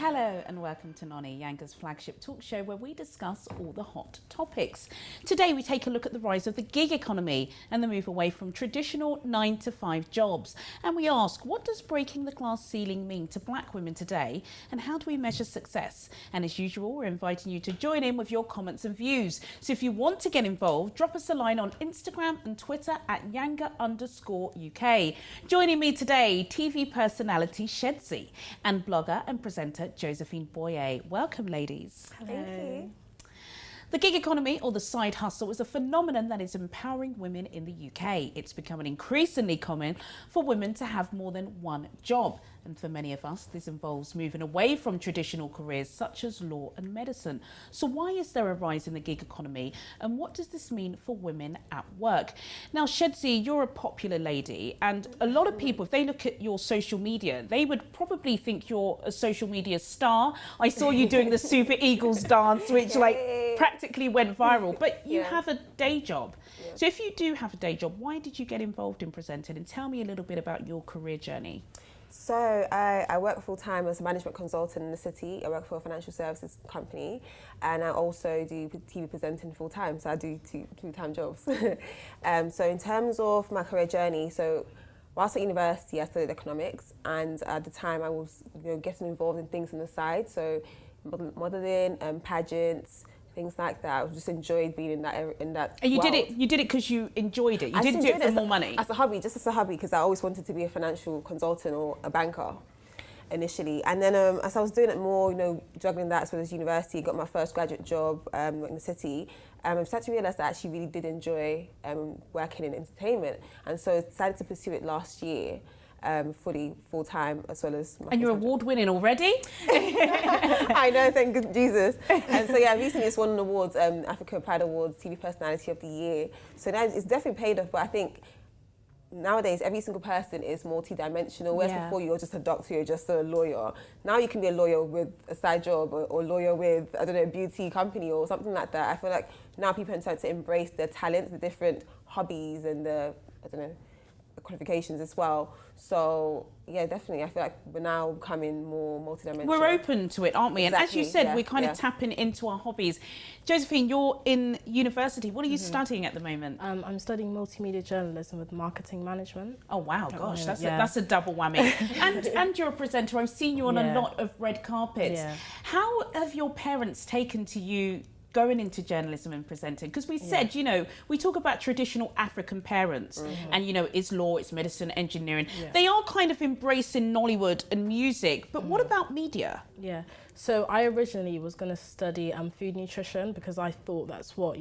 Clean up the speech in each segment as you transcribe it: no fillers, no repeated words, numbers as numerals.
Hello and welcome to Noni, Yanga's flagship talk show where we discuss all the hot topics. Today we take a look at the rise of the gig economy and the move away from traditional 9-to-5 jobs. And we ask, what does breaking the glass ceiling mean to black women today and how do we measure success? And as usual, we're inviting you to join in with your comments and views. So if you want to get involved, drop us a line on Instagram and Twitter at Yanga_UK. Joining me today, TV personality Shedzi and blogger and presenter Josephine Boye. Welcome, ladies. Hello. Thank you. The gig economy, or the side hustle, is a phenomenon that is empowering women in the UK. It's becoming increasingly common for women to have more than one job. And for many of us, this involves moving away from traditional careers such as law and medicine. So why is there a rise in the gig economy? And what does this mean for women at work? Now, Shedzi, you're a popular lady. And a lot of people, if they look at your social media, they would probably think you're a social media star. I saw you doing the Super Eagles dance, which practically went viral. But you have a day job. Yeah. So if you do have a day job, why did you get involved in presenting? And tell me a little bit about your career journey. So I work full-time as a management consultant in the city. I work for a financial services company and I also do TV presenting full-time, so I do two-time jobs. So in terms of my career journey, so whilst at university I studied economics and at the time I was getting involved in things on the side, so modelling, pageants, things like that. I just enjoyed being in that And you world. did it because you enjoyed it. You didn't do it for more money. As a hobby, just as a hobby, because I always wanted to be a financial consultant or a banker initially. And then as I was doing it more, juggling that as well as university, got my first graduate job in the city. I started to realise that I actually really did enjoy working in entertainment, and so I decided to pursue it last year. Fully full-time as well as my. And you're award-winning already? I know, thank good Jesus. And so I recently just won an award, Africa Pride Awards, TV Personality of the Year. So now it's definitely paid off, but I think nowadays every single person is multi-dimensional, whereas before you're just a doctor, you're just a lawyer. Now you can be a lawyer with a side job or lawyer with, I don't know, a beauty company or something like that. I feel like now people are starting to embrace their talents, the different hobbies and the qualifications as well. So yeah, definitely I feel like we're now becoming more multidimensional. We're open to it, aren't we? Exactly. And as you said, we're kind of tapping into our hobbies. Josephine, you're in university. What are you studying at the moment? I'm studying multimedia journalism with marketing management. Oh wow, gosh, that's a double whammy. and you're a presenter. I've seen you on a lot of red carpets. How have your parents taken to you going into journalism and presenting? Because we said, we talk about traditional African parents and, it's law, it's medicine, engineering. They are kind of embracing Nollywood and music, but what about media? Yeah, so I originally was going to study food nutrition because I thought that's what,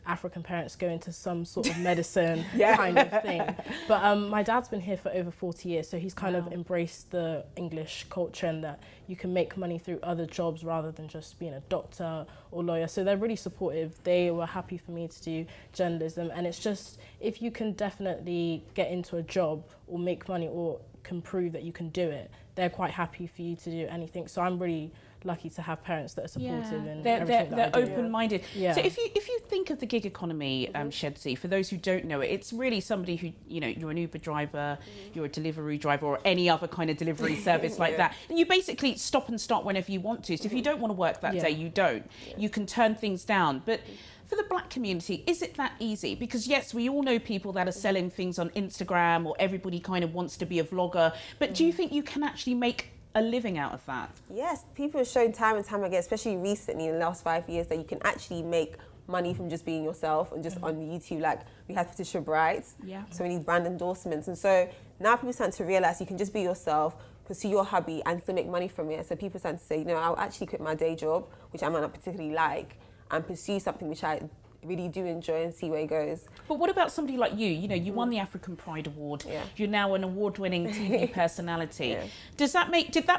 African parents go into some sort of medicine kind of thing. But my dad's been here for over 40 years, so he's kind of embraced the English culture and that you can make money through other jobs rather than just being a doctor or lawyer. So they're really supportive. They were happy for me to do journalism, and it's just, if you can definitely get into a job or make money or can prove that you can do it, they're quite happy for you to do anything. So I'm really lucky to have parents that are supportive and they're open-minded. Yeah. So if you think of the gig economy, Shedzi, for those who don't know it, it's really somebody who, you're an Uber driver, you're a delivery driver or any other kind of delivery service like that. And you basically stop and start whenever you want to. So if you don't want to work that day, you don't. You can turn things down. But for the black community, is it that easy? Because yes, we all know people that are selling things on Instagram, or everybody kind of wants to be a vlogger. But do you think you can actually make a living out of that? Yes, people have shown time and time again, especially recently in the last 5 years, that you can actually make money from just being yourself and just on YouTube. Like we had Patricia Bright, so we need brand endorsements. And so now people are starting to realise you can just be yourself, pursue your hobby and still make money from it. So people are starting to say, I'll actually quit my day job, which I might not particularly like, and pursue something which I really do enjoy and see where it goes. But what about somebody like you? You won the African Pride Award. You're now an award-winning TV personality. Did that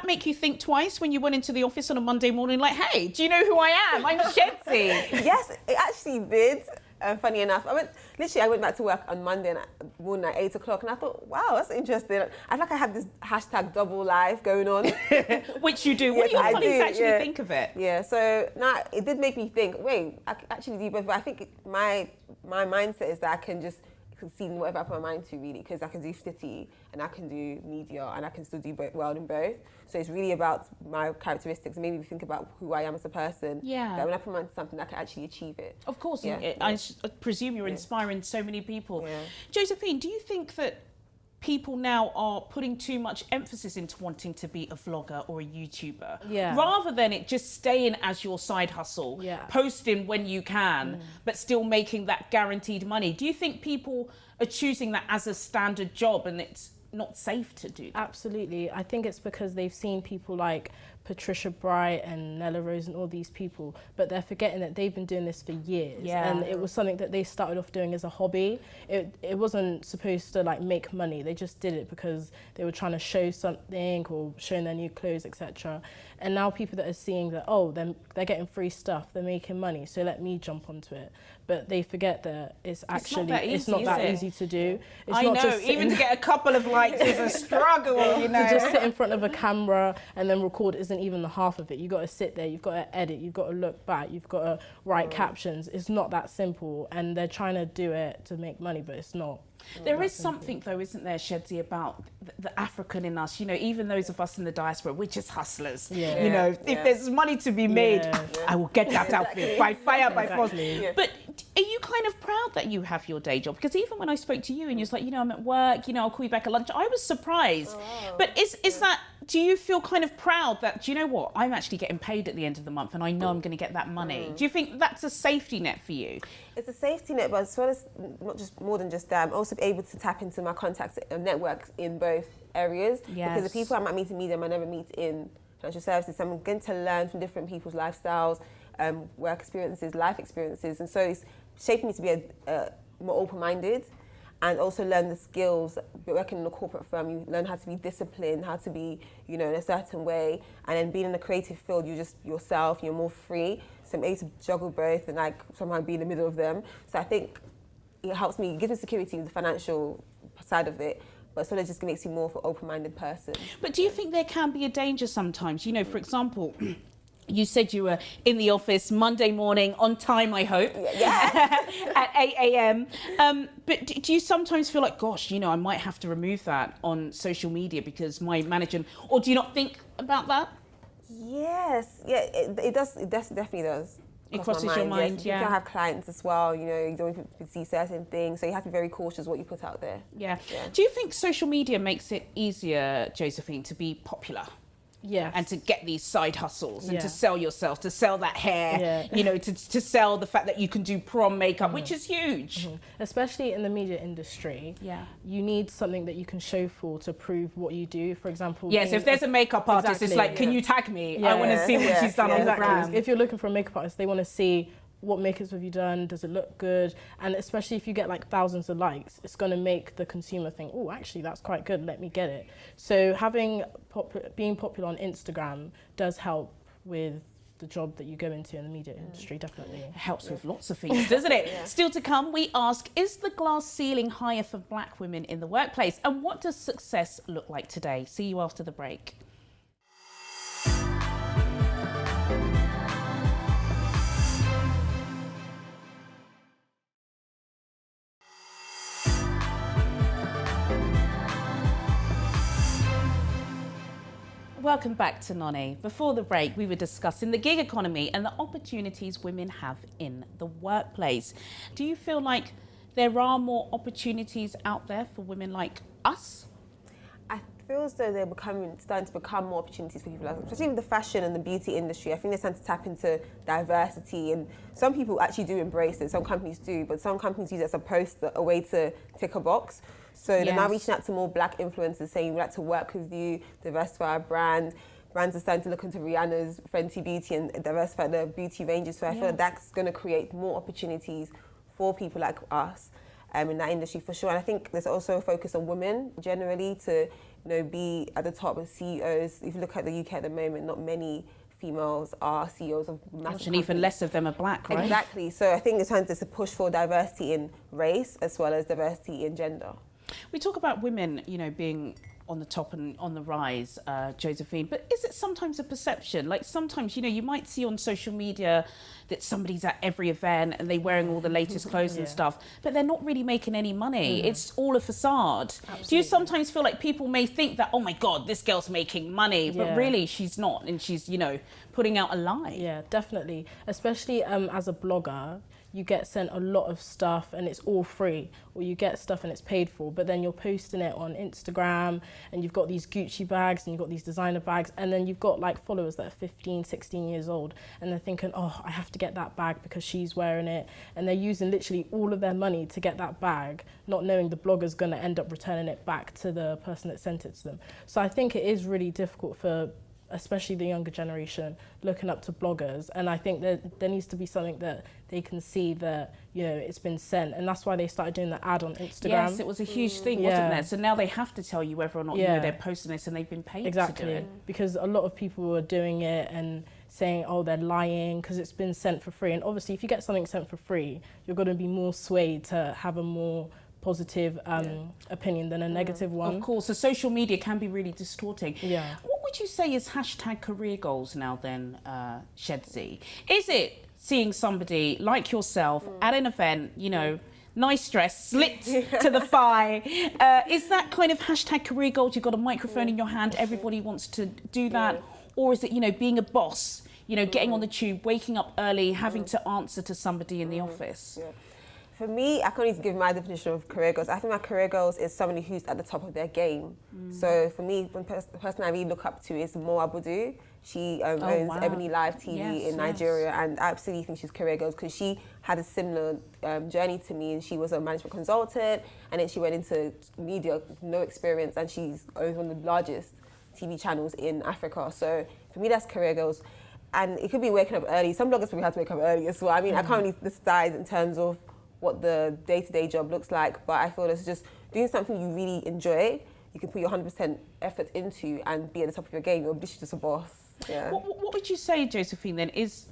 make you think twice when you went into the office on a Monday morning, like, hey, do you know who I am? I'm Shedzi. Yes, it actually did. Funny enough, I went back to work on Monday morning at 8 o'clock, and I thought, wow, that's interesting. I feel like I have this hashtag double life going on. Which you do. What do your colleagues actually think of it? Yeah, so now it did make me think, wait, I actually do both, but I think my mindset is that I can just succeed whatever I put my mind to, really, because I can do city and I can do media and I can still do well in both. So it's really about my characteristics. Maybe think about who I am as a person. Yeah. That when I put my mind to something, I can actually achieve it. Of course, Yeah. I presume you're inspiring so many people. Yeah. Josephine, do you think that people now are putting too much emphasis into wanting to be a vlogger or a YouTuber, rather than it just staying as your side hustle, posting when you can, but still making that guaranteed money? Do you think people are choosing that as a standard job and it's not safe to do that? Absolutely. I think it's because they've seen people like Patricia Bright and Nella Rose and all these people, but they're forgetting that they've been doing this for years. Yeah. And it was something that they started off doing as a hobby. It wasn't supposed to like make money. They just did it because they were trying to show something or showing their new clothes, etc. And now people that are seeing that, oh, they're getting free stuff, they're making money, so let me jump onto it. But they forget that it's not that easy to do. It's I not know, just even to get a couple of likes is a struggle, you know. To just sit in front of a camera and then record isn't even the half of it. You've got to sit there, you've got to edit, you've got to look back, you've got to write captions. It's not that simple, and they're trying to do it to make money, but it's not. There is something, though, isn't there, Shedzi, about the African in us? You know, even those of us in the diaspora, we're just hustlers. Yeah. You know, if there's money to be made, I will get that outfit by fire, by force. Yeah. But are you kind of proud that you have your day job? Because even when I spoke to you and you're like, you know, I'm at work, you know, I'll call you back at lunch, I was surprised. Oh, wow. But is that, do you feel kind of proud that, do you know what, I'm actually getting paid at the end of the month and I know I'm going to get that money? Do you think that's a safety net for you? It's a safety net, but as well as not just more than just that, I'm also able to tap into my contacts and networks in both areas. Yes. Because the people I might meet in media, I might never meet in financial services. So I'm going to learn from different people's lifestyles, work experiences, life experiences, and so it's shaping me to be a more open-minded. And also learn the skills. Working in a corporate firm, you learn how to be disciplined, how to be, you know, in a certain way. And then being in a creative field, you're just yourself, you're more free. So I'm able to juggle both and like somehow be in the middle of them. So I think it helps me, it gives me security with the financial side of it, but sort of just makes you more of an open-minded person. But do you think there can be a danger sometimes? You know, for example, you said you were in the office Monday morning, on time, I hope, at 8 a.m. But do you sometimes feel like, gosh, you know, I might have to remove that on social media because my manager, or do you not think about that? Yes, yeah, it does, it definitely does. It crosses your mind, yes. You can have clients as well, you know, you don't want people to see certain things, so you have to be very cautious what you put out there. Yeah. Do you think social media makes it easier, Josephine, to be popular? Yes. And to get these side hustles and to sell yourself, to sell that hair, you know, to sell the fact that you can do prom makeup, which is huge. Especially in the media industry, you need something that you can show for to prove what you do. For example, yes, if there's a makeup artist, it's like, can you tag me? I want to see what she's done on the gram. If you're looking for a makeup artist, they want to see what makeups have you done, does it look good? And especially if you get like thousands of likes, it's going to make the consumer think, oh, actually that's quite good, let me get it. So being popular on Instagram does help with the job that you go into in the media industry, definitely. It helps with lots of things, doesn't it? Still to come, we ask, is the glass ceiling higher for black women in the workplace? And what does success look like today? See you after the break. Welcome back to Noni. Before the break, we were discussing the gig economy and the opportunities women have in the workplace. Do you feel like there are more opportunities out there for women like us? I feel as though they're starting to become more opportunities for people, like, especially in the fashion and the beauty industry. I think they're starting to tap into diversity, and some people actually do embrace it. Some companies do, but some companies use it as a poster, a way to tick a box. So they're now reaching out to more black influencers, saying we'd like to work with you, diversify our brand. Brands are starting to look into Rihanna's Fenty Beauty and diversify their beauty ranges. So I feel like that's going to create more opportunities for people like us in that industry for sure. And I think there's also a focus on women generally to, you know, be at the top as CEOs. If you look at the UK at the moment, not many females are CEOs of massive companies. And even less of them are black, right? Exactly. So I think it's time to push for diversity in race as well as diversity in gender. We talk about women, you know, being on the top and on the rise, Josephine. But is it sometimes a perception? Like sometimes, you know, you might see on social media that somebody's at every event and they're wearing all the latest clothes and stuff, but they're not really making any money. It's all a facade. Absolutely. Do you sometimes feel like people may think that, oh my God, this girl's making money, but really she's not, and she's, you know, putting out a lie? Yeah, definitely. Especially as a blogger, you get sent a lot of stuff and it's all free, or you get stuff and it's paid for, but then you're posting it on Instagram and you've got these Gucci bags and you've got these designer bags, and then you've got like followers that are 15, 16 years old and they're thinking, oh, I have to get that bag because she's wearing it, and they're using literally all of their money to get that bag, not knowing the blogger's going to end up returning it back to the person that sent it to them. So I think it is really difficult for especially the younger generation looking up to bloggers, and I think that there needs to be something that they can see that, you know, it's been sent, and that's why they started doing the ad on Instagram. Yes, it was a huge thing, wasn't there? So now they have to tell you whether or not you know they're posting this, and they've been paid to do it. Because a lot of people are doing it and saying, oh, they're lying because it's been sent for free, and obviously if you get something sent for free, you're going to be more swayed to have a more positive opinion than a negative one. Of course, so social media can be really distorting. Yeah. What would you say is hashtag career goals now then, Shedzi? Is it seeing somebody like yourself at an event, you know, nice dress, slit to the thigh? Is that kind of hashtag career goals? You've got a microphone in your hand, everybody wants to do that? Or is it, you know, being a boss, you know, getting on the tube, waking up early, having to answer to somebody in the office? For me, I can't even give my definition of career goals. I think my career goals is somebody who's at the top of their game. So for me, the person I really look up to is Mo Abudu. She owns Ebony Live TV in Nigeria, and I absolutely think she's career goals because she had a similar journey to me, and she was a management consultant, and then she went into media with no experience, and she's owns one of the largest TV channels in Africa. So for me, that's career goals. And it could be waking up early. Some bloggers probably have to wake up early as well. I mean, I can't really decide in terms of what the day-to-day job looks like, but I feel it's just doing something you really enjoy, you can put your 100% effort into and be at the top of your game. You're literally just a boss. Yeah. What would you say, Josephine, then, is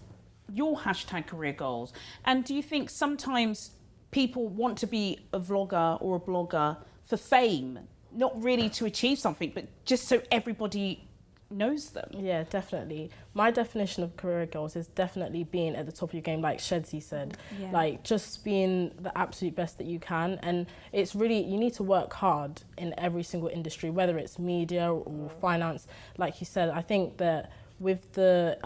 your hashtag career goals? And do you think sometimes people want to be a vlogger or a blogger for fame, not really to achieve something, but just so everybody knows them? Yeah, definitely. My definition of career goals is definitely being at the top of your game, like Shedzi said. Like just being the absolute best that you can, and it's really, you need to work hard in every single industry, whether it's media or finance. Like you said, I think that with the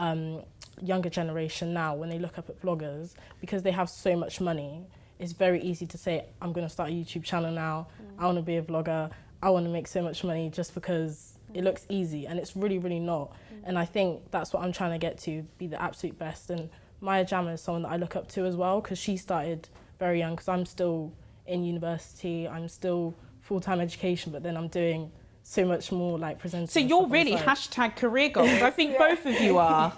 younger generation now, when they look up at bloggers, because they have so much money, it's very easy to say, I'm going to start a YouTube channel now, I want to be a vlogger, I want to make so much money just because it looks easy, and it's really, really not. And I think that's what I'm trying to get to, be the absolute best. And Maya Jama is someone that I look up to as well, because she started very young, because I'm still in university, I'm still full-time education, but then I'm doing so much more, like presenting. So you're really hashtag career goals. I think both of you are.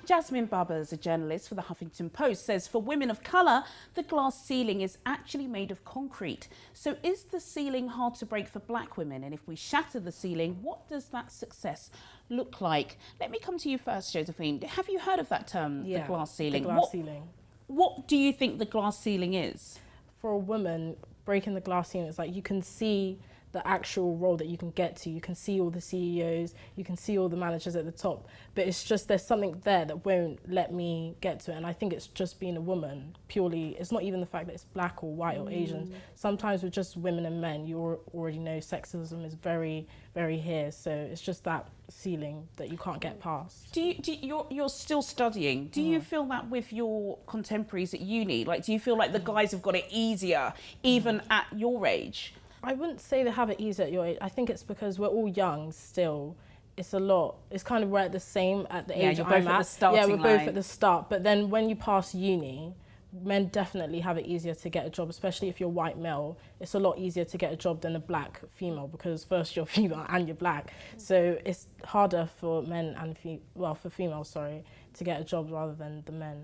Jasmine Bubbers, a journalist for the Huffington Post, says for women of colour, the glass ceiling is actually made of concrete. So is the ceiling hard to break for black women? And if we shatter the ceiling, what does that success look like? Let me come to you first, Josephine. Have you heard of that term, the glass ceiling? The glass ceiling. What do you think the glass ceiling is? For a woman, breaking the glass ceiling is like you can see the actual role that you can get to. You can see all the CEOs, you can see all the managers at the top, but it's just there's something there that won't let me get to it. And I think it's just being a woman, purely. It's not even the fact that it's black or white or Asian. Sometimes with just women and men, you already know sexism is very, very here. So it's just that ceiling that you can't get past. You're still studying. Do you feel that with your contemporaries at uni? Like, do you feel like the guys have got it easier, even at your age? I wouldn't say they have it easy at your age. I think it's because we're all young still. It's a lot. It's kind of we're at the same at the age you're I'm both at at. the starting we're both line. at the start. But then when you pass uni, men definitely have it easier to get a job, especially if you're white male. It's a lot easier to get a job than a black female, because first you're female and you're black. So it's harder for men and for females, to get a job rather than the men.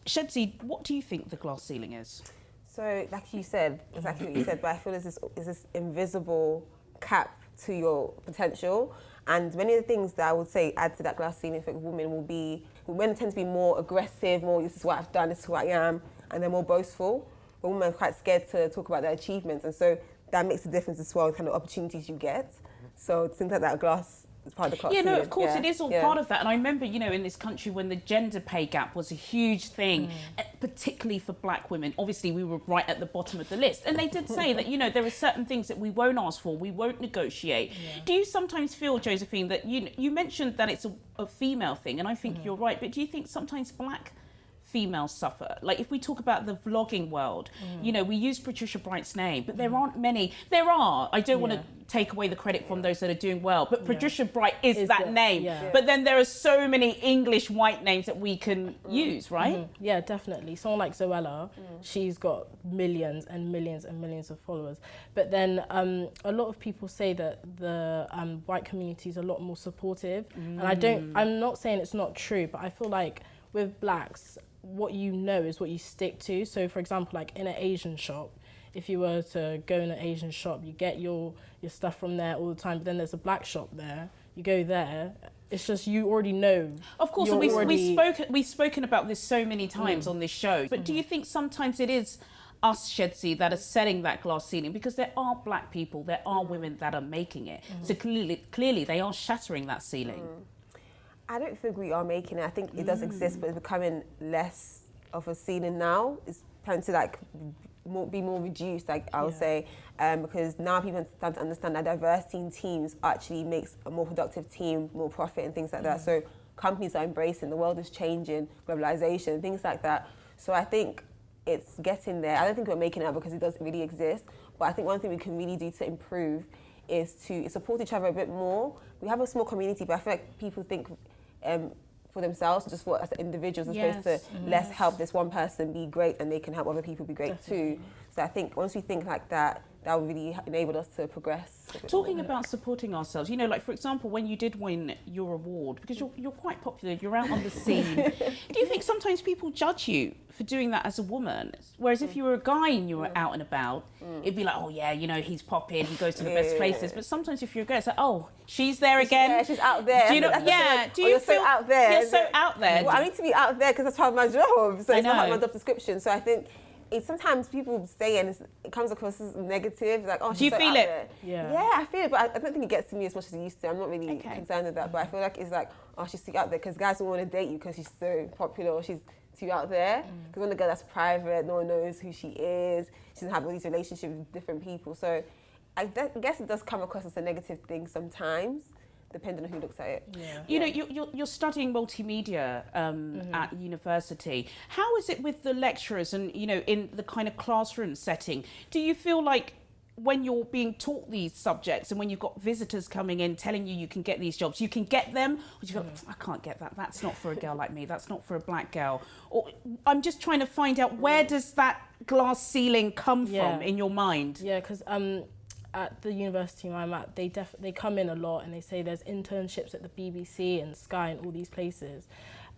Shedzi, what do you think the glass ceiling is? So, like you said, exactly what you said, but I feel there's this invisible cap to your potential. And many of the things that I would say add to that glass ceiling for women will be men tend to be more aggressive, more this is what I've done, this is who I am, and they're more boastful. But women are quite scared to talk about their achievements, and so that makes a difference as well, kind of opportunities you get. So things like that glass is part of the glass Yeah, no, ceiling. of course, it is all part of that. And I remember, you know, in this country when the gender pay gap was a huge thing, particularly for black women. Obviously, we were right at the bottom of the list. And they did say that, you know, there are certain things that we won't ask for, we won't negotiate. Yeah. Do you sometimes feel, Josephine, that you mentioned that it's a female thing, and I think you're right, but do you think sometimes black females suffer? Like if we talk about the vlogging world, you know, we use Patricia Bright's name, but there aren't many. There are. I don't want to take away the credit from those that are doing well, but Patricia Bright is that name. Yeah. But then there are so many English white names that we can use, right? Yeah, definitely. Someone like Zoella, she's got millions and millions and millions of followers. But then a lot of people say that the white community is a lot more supportive. And I'm not saying it's not true, but I feel like with blacks, what you know is what you stick to. So for example, like in an Asian shop, if you were to go in an Asian shop, you get your stuff from there all the time, but then there's a black shop there, you go there, it's just you already know. Of course, we've spoken about this so many times on this show, but do you think sometimes it is us, Shedzi, that are setting that glass ceiling? Because there are black people, there are women that are making it. So clearly they are shattering that ceiling. I don't think we are making it. I think it does exist, but it's becoming less of a ceiling now. It's trying to like be more reduced, like I would say, because now people start to understand that diversity in teams actually makes a more productive team, more profit and things like that. So companies are embracing, the world is changing, globalization, things like that. So I think it's getting there. I don't think we're making it because it doesn't really exist, but I think one thing we can really do to improve is to support each other a bit more. We have a small community, but I feel like people think for themselves, just for as individuals, as opposed to let's help this one person be great and they can help other people be great too. So I think once we think like that, that will really enable us to progress. Talking about supporting ourselves, you know, like for example, when you did win your award, because you're quite popular, you're out on the scene. Do you think sometimes people judge you for doing that as a woman? Whereas if you were a guy and you were out and about, it'd be like, oh yeah, you know, he's popping, he goes to the best places. But sometimes if you're a girl, it's like, oh, she's there again. Yeah, she's out there. Do you know? Yeah. Do you feel so out there? You're so out there. Well, I need to be out there because that's part of my job. So it's not part of my job description. So I think sometimes people say and it comes across as negative, like, oh, she's do you so feel out it? There. Yeah, I feel it, but I don't think it gets to me as much as it used to. I'm not really concerned with that, but I feel like it's like, oh, she's too out there, because guys don't want to date you because she's so popular or she's too out there. Because when a girl that's private, no one knows who she is, she doesn't have all these relationships with different people. So I guess it does come across as a negative thing sometimes, depending on who looks at it. Yeah. You know, you're studying multimedia at university. How is it with the lecturers and, you know, in the kind of classroom setting? Do you feel like when you're being taught these subjects and when you've got visitors coming in telling you can get these jobs, you can get them? Or do you feel, I can't get that, that's not for a girl like me, that's not for a black girl? Or I'm just trying to find out, where does that glass ceiling come from in your mind? Yeah, because at the university I'm at, they come in a lot and they say there's internships at the BBC and Sky and all these places.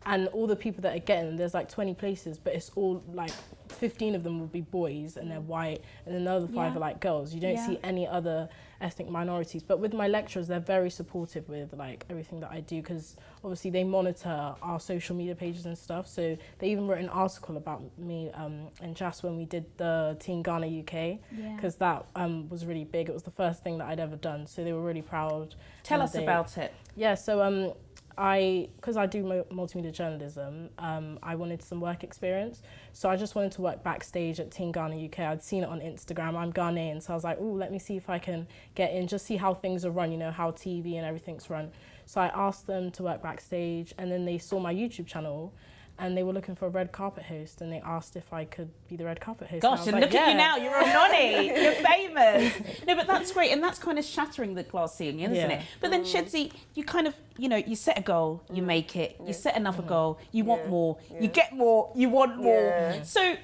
And all the people that are getting, there's like 20 places, but it's all like 15 of them will be boys and they're white, and another 5 are like girls. You don't see any other ethnic minorities. But with my lecturers, they're very supportive with like everything that I do, because obviously they monitor our social media pages and stuff. So they even wrote an article about me and Jas when we did the Teen Ghana UK, because that was really big. It was the first thing that I'd ever done. So they were really proud. Tell us about it. Yeah, so because I do multimedia journalism, I wanted some work experience. So I just wanted to work backstage at Teen Ghana UK. I'd seen it on Instagram. I'm Ghanaian, so I was like, oh, let me see if I can get in, just see how things are run, you know, how TV and everything's run. So I asked them to work backstage, and then they saw my YouTube channel, and they were looking for a red carpet host, and they asked if I could be the red carpet host. Gosh, and look at you now, you're a Noni, you're famous. No, but that's great, and that's kind of shattering the glass ceiling, isn't it? But then, Shedzi, you kind of, you know, you set a goal, you make it, you set another goal, you want more, you get more, you want more. So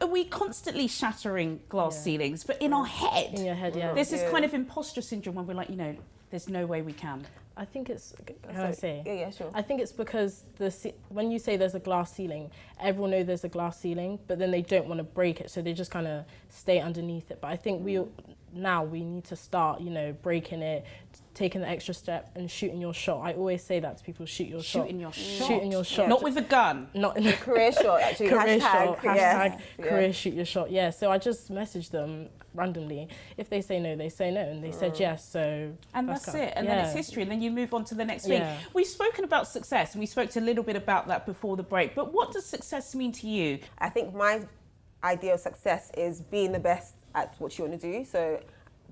are we constantly shattering glass ceilings, but in our head? In your head, There's this kind of imposter syndrome when we're like, you know, there's no way we can. I think it's, can I say? Yeah, sure. I think it's because when you say there's a glass ceiling, everyone knows there's a glass ceiling, but then they don't want to break it, so they just kind of stay underneath it. But I think now we need to start, you know, breaking it, taking the extra step and shooting your shot. I always say that to people, shoot your shot. Shooting your shot. Shooting your shot. Not with a gun. Not in the Career shot, actually. career Hashtag, shot. yes. Career shoot your shot. Yeah. So I just messaged them randomly. If they say no, they say no, and they said yes. So and that's it. And then it's history. And then you move on to the next thing. Yeah. We've spoken about success, and we spoke a little bit about that before the break. But what does success mean to you? I think my idea of success is being the best at what you want to do. So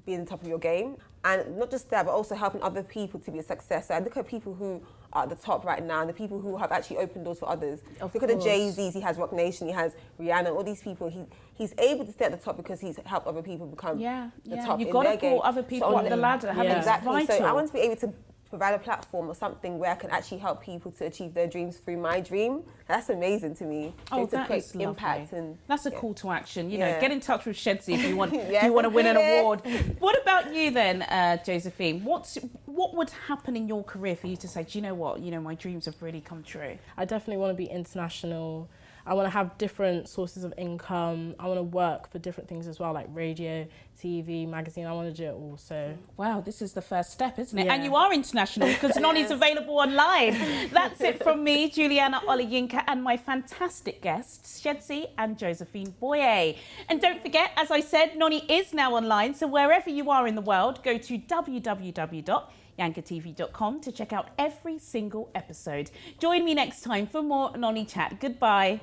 being on top of your game. And not just that, but also helping other people to be a success. So I look at people who are at the top right now and the people who have actually opened doors for others. Look at the Jay-Z's, he has Rock Nation, he has Rihanna, all these people. He's able to stay at the top because he's helped other people become the top You've in got their to game. pull other people up the ladder. Exactly. Vital. So I want to be able to provide a platform or something where I can actually help people to achieve their dreams through my dream. That's amazing to me. Oh, to that create is lovely. Impact and that's a call to action. You know, get in touch with Shedzi if you want. Yes, you want to win an yes. award. What about you then, Josephine? What would happen in your career for you to say, do you know what? You know, my dreams have really come true. I definitely want to be international. I want to have different sources of income. I want to work for different things as well, like radio, TV, magazine. I want to do it all. So wow, this is the first step, isn't it? Yeah. And you are international because Noni's available online. That's it from me, Juliana Oliyinka, and my fantastic guests, Shedzi and Josephine Boye. And don't forget, as I said, Noni is now online. So wherever you are in the world, go to www.yankatv.com to check out every single episode. Join me next time for more Noni Chat. Goodbye.